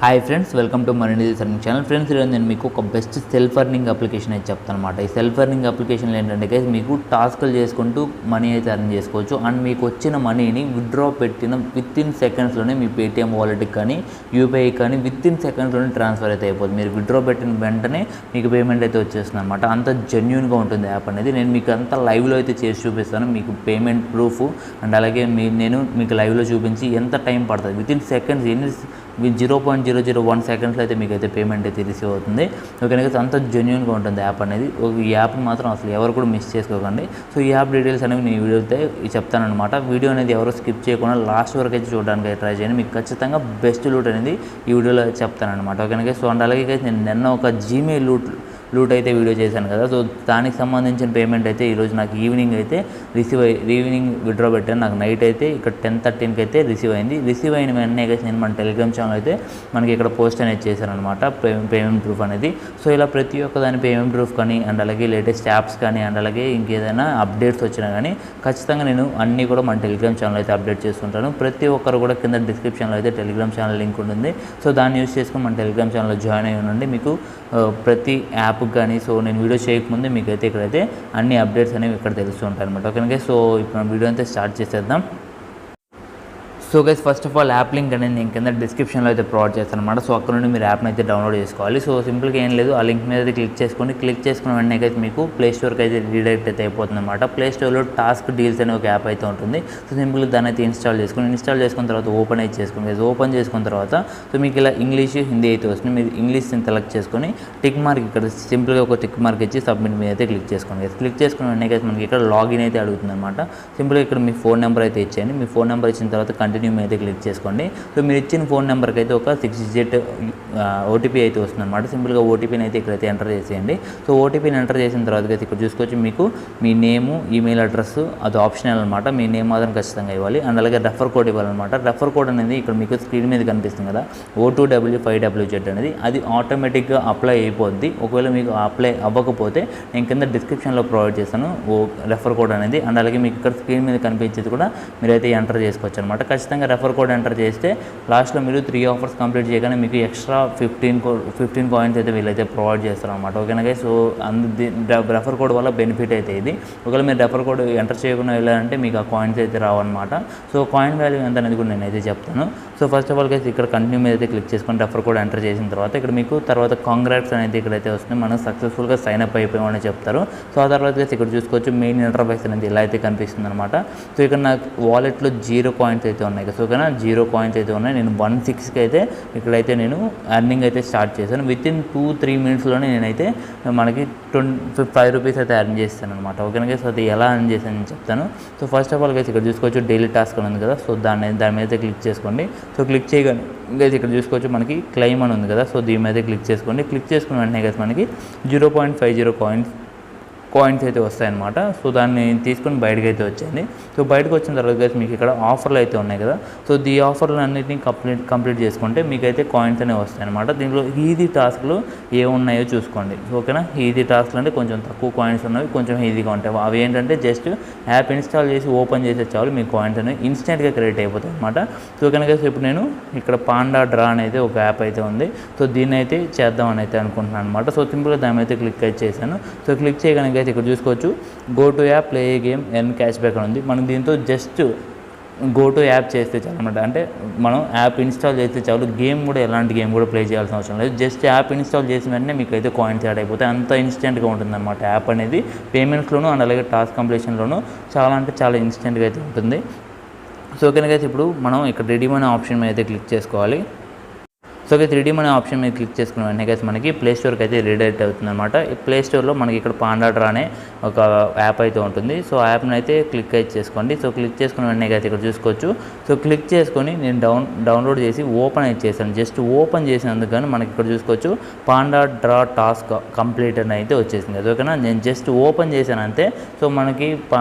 Hi friends, welcome to money earning channel. Friends, ఈరోజు నేను మీకు ఒక బెస్ట్ సెల్ఫ్ ఎర్నింగ్ అప్లికేషన్ అయితే చెప్తాను అనమాట. ఈ సెల్ఫ్ ఎర్నింగ్ అప్లికేషన్లో ఏంటంటే గైస్ మీకు టాస్క్లు చేసుకుంటూ మనీ అయితే ఎర్న్ చేసుకోవచ్చు. అండ్ మీకు వచ్చిన మనీని విత్డ్రా పెట్టిన విత్ ఇన్ సెకండ్స్లోనే మీ పేటీఎం వాలెట్కి కానీ యూపీఐ కానీ విత్ ఇన్ సెకండ్స్లోనే ట్రాన్స్ఫర్ అయితే అయిపోతుంది. మీరు విత్డ్రా పెట్టిన వెంటనే మీకు పేమెంట్ అయితే వచ్చేస్తుంది అనమాట. అంత జెన్యూన్గా ఉంటుంది యాప్ అనేది. నేను మీకు అంతా లైవ్లో అయితే చేసి చూపిస్తాను, మీకు పేమెంట్ ప్రూఫ్. అండ్ అలాగే నేను మీకు లైవ్లో చూపించి ఎంత టైం పడుతుంది, విత్ ఇన్ సెకండ్స్ 0.001 సెకండ్స్లో అయితే మీకు అయితే పేమెంట్ అయితే రిసీవ్ అవుతుంది. ఓకేనా, అంత జెన్యూన్గా ఉంటుంది యాప్ అనేది. ఈ యాప్ని మాత్రం అసలు ఎవరు కూడా మిస్ చేసుకోకండి. సో ఈ యాప్ డీటెయిల్స్ అనేవి నేను వీడియో అయితే చెప్తానమాట. వీడియో అనేది ఎవరు స్కిప్ చేయకుండా లాస్ట్ వరకు అయితే చూడడానికి ట్రై చేయండి. మీకు ఖచ్చితంగా బెస్ట్ లూట్ అనేది ఈ వీడియోలో చెప్తానమాట. ఓకేనా. సో అండ్ అలాగే నేను నిన్న ఒక జీమెయిల్ లూట్ అయితే వీడియో చేశాను కదా. సో దానికి సంబంధించిన పేమెంట్ అయితే ఈరోజు నాకు ఈవినింగ్ అయితే ఈవినింగ్ విత్డ్రా పెట్టాను. నాకు నైట్ అయితే ఇక్కడ 10:13కి అయితే రిసీవ్ అయింది. రిసీవ్ అయిన వెంటనే నేను మన టెలిగ్రామ్ ఛానల్ అయితే మనకి ఇక్కడ పోస్ట్ అనేది చేశానమాట, పేమెంట్ ప్రూఫ్ అనేది. సో ఇలా ప్రతి ఒక్క దాని పేమెంట్ ప్రూఫ్ కానీ అండ్ అలాగే లేటెస్ట్ యాప్స్ కానీ అండ్ అలాగే ఇంకేదైనా అప్డేట్స్ వచ్చినా కానీ ఖచ్చితంగా నేను అన్నీ కూడా మన టెలిగ్రామ్ ఛానల్ అయితే అప్డేట్ చేస్తుంటాను. ప్రతి ఒక్కరు కూడా కింద డిస్క్రిప్షన్లో అయితే టెలిగ్రామ్ ఛానల్ లింక్ ఉంటుంది. సో దాన్ని యూస్ చేసుకుని మన టెలిగ్రామ్ ఛానల్లో జాయిన్ అయ్యి ఉండండి. మీకు ప్రతి యాప్ కానీ సో నేను వీడియో చేయకముందే మీకైతే ఇక్కడైతే అన్ని అప్డేట్స్ అనేవి ఇక్కడ తెలుస్తూ ఉంటాయి అనమాట. ఓకేనా. సో ఇప్పుడు వీడియో అయితే స్టార్ట్ చేసేద్దాం. So guys, first of all app link అనేది నేను కింద డిస్క్రిప్షన్లో అయితే ప్రొవైడ్ చేస్తాను అనమాట. సో అక్కడ నుండి మీరు యాప్ని అయితే డౌన్లోడ్ చేసుకోవాలి. సో సింపుల్గా ఏం లేదు, ఆ లింక్ మీద అయితే క్లిక్ చేసుకున్న వెంటనే అయితే మీకు ప్లే స్టోర్కి అయితే రీడైరెక్ట్ అయితే అయిపోతుంది అనమాట. ప్లే స్టోర్లో టాస్క్ డీల్స్ అనే ఒక యాప్ అయితే ఉంటుంది. సో సింపుల్గా దాన్ని అయితే ఇన్స్టాల్ చేసుకున్న తర్వాత ఓపెన్ అయితే చేసుకోండి. ఓపెన్ చేసుకున్న తర్వాత సో మీకు ఇలా ఇంగ్లీష్ హిందీ అయితే వస్తుంది. మీరు ఇంగ్లీష్ని సెలెక్ట్ చేసుకొని టిక్ మార్క్ ఇక్కడ సింపుల్గా ఒక టిక్ మార్క్ ఇచ్చి సబ్మిట్ మీద అయితే క్లిక్ చేసుకోండి. క్లిక్ చేసుకున్న వెంటనే అయితే మనకి ఇక్కడ లాగిన్ అయితే అడుగుతుంది అనమాట. సింపుల్గా ఇక్కడ మీ ఫోన్ నెంబర్ అయితే ఇచ్చేయండి. మీ ఫోన్ నెంబర్ ఇచ్చిన తర్వాత కంటిన్యూ అయితే క్లిక్ చేసుకోండి. సో మీరు ఇచ్చిన ఫోన్ నెంబర్కి అయితే ఒక 6 డిజిట్ ఓటీపీ అయితే వస్తుంది అనమాట. సింపుల్గా ఓటీపీని అయితే ఇక్కడైతే ఎంటర్ చేసేయండి. సో ఓటీపీని ఎంటర్ చేసిన తర్వాత అయితే ఇక్కడ చూసుకోవచ్చు మీకు మీ నేము, ఈమెయిల్ అడ్రస్ అది ఆప్షనల్ అనమాట. మీ నేమ్ మాత్రం ఖచ్చితంగా ఇవ్వాలి. అండ్ అలాగే రెఫర్ కోడ్ ఇవ్వాలన్నమాట. రెఫర్ కోడ్ అనేది ఇక్కడ మీకు స్క్రీన్ మీద కనిపిస్తుంది కదా, O2W5WZ అనేది, అది ఆటోమేటిక్గా అప్లై అయిపోద్ది. ఒకవేళ మీకు అప్లై అవ్వకపోతే నేను కింద డిస్క్రిప్షన్లో ప్రొవైడ్ చేస్తాను రెఫర్ కోడ్ అనేది. అండ్ అలాగే మీకు ఇక్కడ స్క్రీన్ మీద కనిపించేది కూడా మీరైతే ఎంటర్ చేసుకోవచ్చు అనమాట. ఖచ్చితంగా రెఫర్ కోడ్ ఎంటర్ చేస్తే లాస్ట్లో మీరు 3 ఆఫర్స్ కంప్లీట్ చేయగానే మీకు ఎక్స్ట్రా 15 కాయిన్స్ అయితే వీళ్ళైతే ప్రొవైడ్ చేస్తారు అనమాట. ఓకేనా. సో రెఫర్ కోడ్ వల్ల బెనిఫిట్ అయితే ఇది. ఒకవేళ మీరు రెఫర్ కోడ్ ఎంటర్ చేయకుండా వెళ్ళాలంటే మీకు ఆ కాయిన్స్ అయితే రావన్నమాట. సో కాయిన్ వాల్యూ ఎంత అనేది కూడా నేనైతే చెప్తాను. సో ఫస్ట్ ఆఫ్ ఆల్ అయితే ఇక్కడ కంటిన్యూ మీద అయితే క్లిక్ చేసుకొని రెఫర్ కోడ్ ఎంటర్ చేసిన తర్వాత ఇక్కడ మీకు తర్వాత కాంగ్రాట్స్ అనేది ఇక్కడైతే వస్తుంది. మనం సక్సెస్ఫుల్గా సైన్ అప్ అయిపోయామని చెప్తారు. సో ఆ తర్వాత ఇక్కడ చూసుకోవచ్చు మెయిన్ ఇంటర్ఫేస్ అనేది ఇలా అయితే కనిపిస్తుంది అనమాట. సో ఇక్కడ నాకు వాలెట్లో 0 కాయిన్స్ అయితే ఉన్నాయి. సో ఓకేనా, 0 కాయిన్స్ అయితే ఉన్నాయి. నేను 1.6కి అయితే ఇక్కడైతే నేను ఎర్నింగ్ అయితే స్టార్ట్ చేశాను. విత్ ఇన్ 2-3 మినిట్స్లోనే నేనైతే మనకి 5 రూపీస్ అయితే ఎర్న్ చేస్తాను అనమాట. ఓకేనా. సో అది ఎలా ఎర్న్ చేశానని చెప్తాను. So first of all guys ఇక్కడ చూసుకోవచ్చు డైలీ టాస్క్ అని ఉంది కదా. సో దాని మీద అయితే క్లిక్ చేసుకోండి. సో క్లిక్ చేయగానే గైస్ ఇక్కడ చూసుకోవచ్చు మనకి క్లెయిమ్ అని ఉంది కదా. సో దీని మీద క్లిక్ చేసుకోండి. క్లిక్ చేసుకున్న వెంటనే గైస్ మనకి 0.50 కాయిన్స్ అయితే వస్తాయన్నమాట. సో దాన్ని తీసుకొని బయటకు అయితే వచ్చేయండి. సో బయటకు వచ్చిన తర్వాత గైస్ మీకు ఇక్కడ ఆఫర్లు అయితే ఉన్నాయి కదా. సో ఈ ఆఫర్లు అన్నింటినీ కంప్లీట్ చేసుకుంటే మీకైతే కాయిన్స్ అనేవి వస్తాయన్నమాట. దీంట్లో ఈజీ టాస్క్లు ఏమున్నాయో చూసుకోండి. ఓకేనా. ఈజీ టాస్క్లు అంటే కొంచెం తక్కువ కాయిన్స్ ఉన్నవి, కొంచెం ఈజీగా ఉంటాయి. అవి ఏంటంటే జస్ట్ యాప్ ఇన్స్టాల్ చేసి ఓపెన్ చేసే చాలు మీకు కాయిన్స్ అనేవి ఇన్స్టెంట్గా క్రియేట్ అయిపోతాయి అనమాట. సో కనుక ఇప్పుడు నేను ఇక్కడ పాండా డ్రా అనేది ఒక యాప్ అయితే ఉంది. సో దీన్ని అయితే చేద్దామని అయితే అనుకుంటున్నాను అనమాట. సో సింపుల్గా దాని అయితే క్లిక్ అయితే చేశాను. సో క్లిక్ చేయగానే ఇక్కడ చూసుకోవచ్చు go to app, play game, earn cash back అని ఉంది. మనం దీంతో జస్ట్ గో టు యాప్ చేస్తే చాలు అనమాట. అంటే మనం యాప్ ఇన్స్టాల్ చేస్తే చాలు, గేమ్ కూడా ఎలాంటి గేమ్ కూడా ప్లే చేయాల్సిన అవసరం లేదు. జస్ట్ యాప్ ఇన్స్టాల్ చేసిన వెంటనే మీకు అయితే కాయిన్స్ యాడ్ అయిపోతాయి. అంత ఇన్స్టెంట్గా ఉంటుంది అనమాట యాప్ అనేది. పేమెంట్స్లోనూ అండ్ అలాగే టాస్క్ కంప్లీషన్లోనూ చాలా అంటే చాలా ఇన్స్టెంట్గా అయితే ఉంటుంది. సో ఓకేనా. ఇప్పుడు మనం ఇక్కడ రెడీమ్ అనే ఆప్షన్ మీద అయితే క్లిక్ చేసుకోవాలి. సో అయితే రెడీమ్ అనే ఆప్షన్ మీద క్లిక్ చేసుకున్న వెంటనే గైస్ మనకి ప్లే స్టోర్కి అయితే రీడైరెక్ట్ అవుతుంది అనమాట. ఈ ప్లే స్టోర్లో మనకి ఇక్కడ పాండా డ్రా అనే ఒక యాప్ అయితే ఉంటుంది. సో యాప్ని అయితే క్లిక్ అయితే చేసుకోండి. సో క్లిక్ చేసుకున్న వెంటనే గైస్ ఇక్కడ చూసుకోవచ్చు. సో క్లిక్ చేసుకొని నేను డౌన్లోడ్ చేసి ఓపెన్ అయితే చేశాను. జస్ట్ ఓపెన్ చేసినందుకు కానీ మనకి ఇక్కడ చూసుకోవచ్చు పాండా డ్రా టాస్క్ కంప్లీట్ అని అయితే వచ్చేసింది. ఓకేనా. నేను జస్ట్ ఓపెన్ చేశాను అంతే. సో మనకి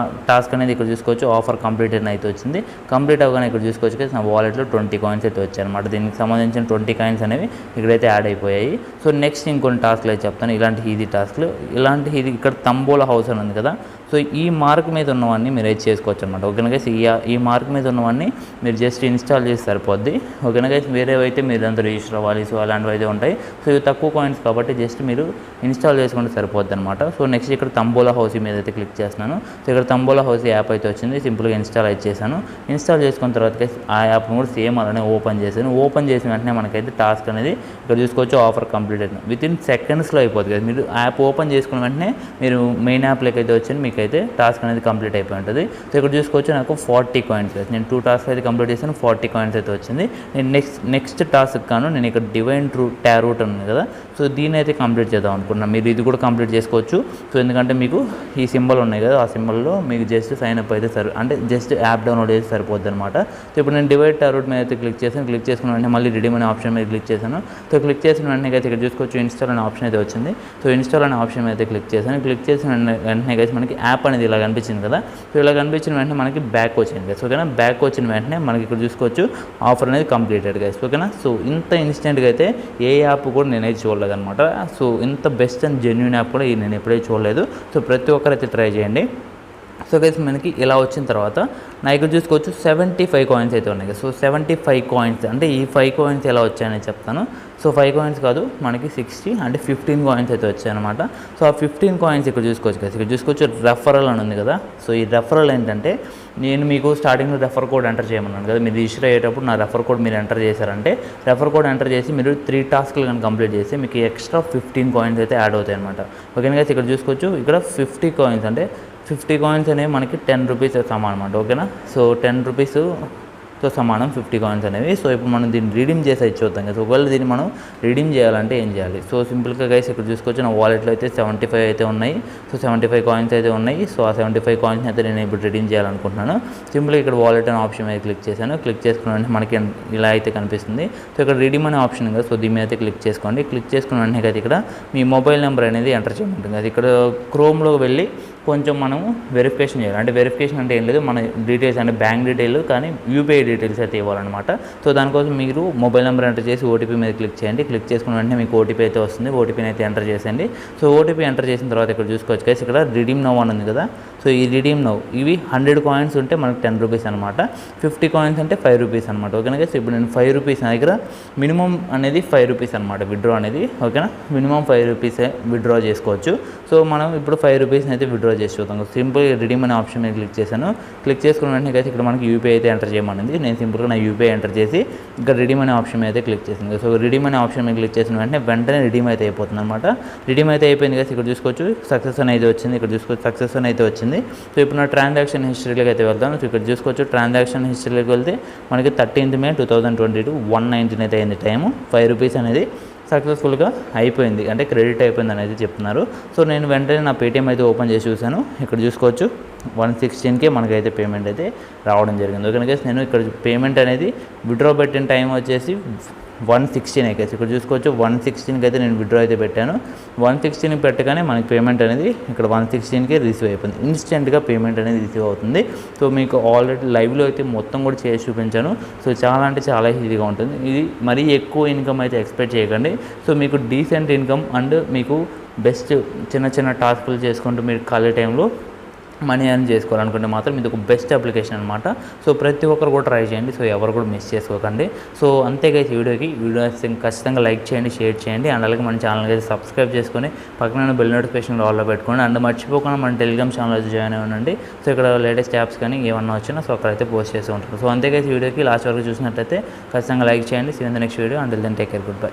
టాస్క్ అనేది ఇక్కడ చూసుకోవచ్చు ఆఫర్ కంప్లీట్ అని అయితే వచ్చింది. కంప్లీట్ అవ్వగానే ఇక్కడ చూసుకోవచ్చు నా వాలెట్లో 20 కాయిన్స్ అయితే వచ్చాయి అనమాట. దీనికి సంబంధించిన 20 కాయిన్స్ అనేవి ఇక్కడైతే యాడ్ అయిపోయాయి. సో నెక్స్ట్ ఇంకొన్ని టాస్క్లు అయితే చెప్తాను. ఇలాంటి ఈజీ టాస్క్లు, ఇక్కడ తంబోలా హౌస్ అని ఉంది కదా. సో సో ఈ మార్క్ మీద ఉన్నవన్నీ మీరు అయితే చేసుకోవచ్చు అనమాట. ఓకేనా గైస్, ఈ మార్క్ మీద ఉన్నవన్నీ మీరు జస్ట్ ఇన్స్టాల్ చేసి సరిపోద్ది. ఓకేనా గైస్, వేరేవైతే మీరు అంతా రిజిస్టర్ అవ్వాలి, సో అలాంటివి అయితే ఉంటాయి. సో ఇవి తక్కువ కాయిన్స్ కాబట్టి జస్ట్ మీరు ఇన్స్టాల్ చేసుకుంటే సరిపోద్ది అనమాట. సో నెక్స్ట్ ఇక్కడ తంబోలా హౌస్ మీద అయితే క్లిక్ చేస్తున్నాను. సో ఇక్కడ తంబోలా హౌస్ యాప్ అయితే వచ్చింది, సింపుల్గా ఇన్స్టాల్ అయితే చేశాను. ఇన్స్టాల్ చేసుకున్న తర్వాత ఆ యాప్ను కూడా సేమ్ అలానే ఓపెన్ చేశాను. ఓపెన్ చేసిన వెంటనే మనకైతే టాస్క్ అనేది ఇక్కడ చూసుకోవచ్చు, ఆఫర్ కంప్లీట్ అయిన వితిన్ సెకండ్స్లో అయిపోతుంది కదా. మీరు యాప్ ఓపెన్ చేసుకున్న వెంటనే మీరు మెయిన్ యాప్లోకి అయితే వచ్చింది, మీకైతే టాస్క్ అనేది కంప్లీట్ అయిపోయి ఉంటుంది. సో ఇక్కడ చూసుకోవచ్చు నాకు 40 కాయిన్స్ అయితే నేను 2 టాస్క్ అయితే కంప్లీట్ చేశాను, 40 కాయిన్స్ అయితే వచ్చింది. నేను నెక్స్ట్ టాస్క్ కాను నేను ఇక్కడ డివైన్ టారోట్ ఉంది కదా, సో దీన్ని అయితే కంప్లీట్ చేద్దాం అనుకున్నాను. మీరు ఇది కూడా కంప్లీట్ చేసుకోవచ్చు. సో ఎందుకంటే మీకు ఈ సింబల్ ఉన్నాయి కదా, ఆ సింబల్లో మీకు జస్ట్ సైన్ అప్ అయితే అంటే జస్ట్ యాప్ డౌన్లోడ్ చేసి సరిపోద్ది అనమాట. సో ఇప్పుడు నేను డివైడ్ టారోట్ మీద అయితే క్లిక్ చేశాను. క్లిక్ చేసుకున్న వెంటనే మళ్ళీ రిడీమ్ అనే ఆప్షన్ మీద క్లిక్ చేశాను. సో క్లిక్ చేసిన వెంటనే అయితే ఇక్కడ చూసుకోవచ్చు ఇన్స్టాల్ అనే ఆప్షన్ అయితే వచ్చింది. సో ఇన్స్టాల్ అనే ఆప్షన్ మీద అయితే క్లిక్ చేశాను. క్లిక్ చేసిన వెంటనే అయితే మనకి యాప్ అనేది ఇలా కనిపించింది కదా. సో ఇలా కనిపించిన వెంటనే మనకి బ్యాక్ వచ్చింది గైస్. ఓకేనా, బ్యాక్ వచ్చిన వెంటనే మనకి ఇక్కడ చూసుకోవచ్చు ఆఫర్ అనేది కంప్లీటెడ్ గైస్. ఓకేనా, సో ఇంత ఇన్స్టెంట్గా అయితే ఏ యాప్ కూడా నేనైతే చూడలేదు అనమాట. సో ఇంత బెస్ట్ అండ్ జెన్యూన్ యాప్ కూడా నేను ఎప్పుడైతే చూడలేదు. సో ప్రతి ఒక్కరైతే ట్రై చేయండి. సో గైస్ మనకి ఇలా వచ్చిన తర్వాత నా ఇక్కడ చూసుకోవచ్చు 75 కాయిన్స్ అయితే ఉన్నాయి. సో 75 కాయిన్స్ అంటే ఈ 5 కాయిన్స్ ఎలా వచ్చాయని చెప్తాను. సో 5 కాయిన్స్ కాదు, మనకి 60 అంటే 15 కాయిన్స్ అయితే వచ్చాయన్నమాట. సో ఆ 15 కాయిన్స్ ఇక్కడ చూసుకోవచ్చు కదా. ఇక్కడ చూసుకోవచ్చు రెఫరల్ అని ఉంది కదా. సో ఈ రెఫరల్ ఏంటంటే నేను మీకు స్టార్టింగ్లో రెఫర్ కోడ్ ఎంటర్ చేయమన్నాను కదా. మీరు రిజిస్టర్ అయ్యేటప్పుడు నా రెఫర్ కోడ్ మీరు ఎంటర్ చేశారంటే రెఫర్ కోడ్ ఎంటర్ చేసి మీరు 3 టాస్క్లు కానీ కంప్లీట్ చేసి మీకు ఎక్స్ట్రా 15 కాయిన్స్ అయితే యాడ్ అవుతాయి అనమాట. ఓకేనా గైస్, ఇక్కడ చూసుకోవచ్చు ఇక్కడ 50 కాయిన్స్ అంటే 50 కాయిన్స్ అనేవి మనకి 10 రూపీస్ సమానం అనమాట. ఓకేనా, సో 10 రూపీస్తో సమానం 50 కాయిన్స్ అనేవి. సో ఇప్పుడు మనం దీన్ని రీడీమ్ చేసి చూద్దాం కదా. ఒకవేళ దీన్ని మనం రీడీమ్ చేయాలంటే ఏం చేయాలి? సో సింపుల్గా గైస్ ఇక్కడ చూసుకోవచ్చు నా వాలెట్లో అయితే 75 అయితే ఉన్నాయి. సో 75 కాయిన్స్ అయితే ఉన్నాయి. సో ఆ 75 కాయిన్స్ అయితే నేను ఇప్పుడు రీడీమ్ చేయాలనుకుంటున్నాను. సింపుల్గా ఇక్కడ వాలెట్ అనే ఆప్షన్ మీద క్లిక్ చేశాను. క్లిక్ చేసుకున్న వెంటనే మనకి ఇలా అయితే కనిపిస్తుంది. సో ఇక్కడ రీడీమ్ అనే ఆప్షన్ కదా, సో దీని మీద అయితే క్లిక్ చేసుకోండి. క్లిక్ చేసుకున్న వెంటనే కదా ఇక్కడ మీ మొబైల్ నెంబర్ అనేది ఎంటర్ చేయమంటుంది. అది ఇక్కడ క్రోమ్లో వెళ్ళి కొంచెం మనము వెరిఫికేషన్ చేయాలి. అంటే వెరిఫికేషన్ అంటే ఏం లేదు, మన డీటెయిల్స్ అంటే బ్యాంక్ డీటెయిల్ కానీ యూపీఐ డీటెయిల్స్ అయితే ఇవ్వాలన్నమాట. సో దానికోసం మీరు మొబైల్ నెంబర్ ఎంటర్ చేసి ఓటీపీ మీద క్లిక్ చేయండి. క్లిక్ చేసుకున్న వెంటనే మీకు ఓటీపీ అయితే వస్తుంది. ఓటీపీని అయితే ఎంటర్ చేసేయండి. సో ఓటీపీ ఎంటర్ చేసిన తర్వాత ఇక్కడ చూసుకోవచ్చు గైస్ ఇక్కడ రిడీమ్ నౌ అని ఉంది కదా. సో ఈ రిడీమ్ నౌ ఇవి 100 కాయిన్స్ ఉంటే మనకు 10 రూపీస్ అనమాట. 50 కాయిన్స్ అంటే 5 రూపీస్ అనమాట. ఓకేనా గైస్, ఇప్పుడు నేను 5 రూపీస్ నా దగ్గర మినిమం అనేది 5 రూపీస్ అనమాట విత్డ్రా అనేది. ఓకేనా, మినిమం 5 రూపీసే విత్డ్రా చేసుకోవచ్చు. సో మనం ఇప్పుడు 5 రూపీస్ని అయితే విత్డ్రా చేసి చూద్దాం. సింపుల్ రిడీమ్ అనే ఆప్షన్ మీద క్లిక్ చేశాను. క్లిక్ చేసుకున్న వెంటనే అయితే ఇక్కడ మనకి యూపీఐ అయితే ఎంటర్ చేయమనింది. నేను సింపుల్గా నా యూపీఐ ఎంటర్ చేసి ఇక్కడ రిడీమ్ అనే ఆప్షన్ మీద అయితే క్లిక్ చేసింది. సో రిడీమ్ అనే ఆప్షన్ మీద క్లిక్ చేసిన వెంటనే రిడీమ్ అయితే అయిపోతుంది అనమాట. రిడీమ్ అయితే అయిపోయింది కదా. ఇక్కడ చూసుకోవచ్చు సక్సెస్ అని అయితే వచ్చింది. ఇక్కడ చూసుకోవచ్చు సక్సెస్ అని అయితే వచ్చింది. సో ఇప్పుడు నా ట్రాన్సాక్షన్ హిస్టరీలోకి అయితే వెళ్తాను. సో ఇక్కడ చూసుకోవచ్చు ట్రాన్సాక్షన్ హిస్టరీలోకి వెళ్తే మనకి 13th May 2022 1:19 అయితే అయింది టైము. 5 రూపీస్ అనేది సక్సెస్ఫుల్గా అయిపోయింది, అంటే క్రెడిట్ అయిపోయింది అనేది చెప్తున్నారు. సో నేను వెంటనే నా పేటీఎం అయితే ఓపెన్ చేసి చూశాను. ఇక్కడ చూసుకోవచ్చు 116కే మనకైతే పేమెంట్ అయితే రావడం జరిగింది. ఓకే గైస్, నేను ఇక్కడ పేమెంట్ అనేది విత్డ్రా పెట్టిన టైం వచ్చేసి 116 అయితే ఇక్కడ చూసుకోవచ్చు 116కి అయితే నేను విత్డ్రా అయితే పెట్టాను. 116 పెట్టగానే మనకి పేమెంట్ అనేది ఇక్కడ 116కే రిసీవ్ అయిపోయింది. ఇన్స్టెంట్గా పేమెంట్ అనేది రిసీవ్ అవుతుంది. సో మీకు ఆల్రెడీ లైవ్లో అయితే మొత్తం కూడా చేసి చూపించాను. సో చాలా అంటే చాలా ఈజీగా ఉంటుంది. ఇది మరీ ఎక్కువ ఇన్కమ్ అయితే ఎక్స్పెక్ట్ చేయకండి. సో మీకు డీసెంట్ ఇన్కమ్ అండ్ మీకు బెస్ట్ చిన్న చిన్న టాస్క్లు చేసుకుంటూ మీరు ఖాళీ టైంలో మనీ ఎర్న్ చేసుకోవాలనుకుంటే మాత్రం ఇది ఒక బెస్ట్ అప్లికేషన్ అనమాట. సో ప్రతి ఒక్కరు కూడా ట్రై చేయండి. సో ఎవరు కూడా మిస్ చేసుకోకండి. సో అంతేగా ఈ వీడియో ఖచ్చితంగా లైక్ చేయండి, షేర్ చేయండి. అండ్ అలాగే మన ఛానల్కి అయితే సబ్స్క్రైబ్ చేసుకొని పక్కన బెల్ నోటిఫికేషన్ ఆల్లో పెట్టుకోండి. అండ్ మర్చిపోకుండా మన టెలిగ్రామ్ ఛానల్ అయితే జాయిన్ అవ్వండి. సో ఇక్కడ లేటెస్ట్ యాప్స్ కానీ ఏమన్నా వచ్చినా సో అక్కడైతే పోస్ట్ చేస్తూ ఉంటారు. సో అంతేగా ఈ వీడియోకి లాస్ట్ వరకు చూసినట్లయితే ఖచ్చితంగా లైక్ చేయండి. See you in the next video. Until then take care, good by.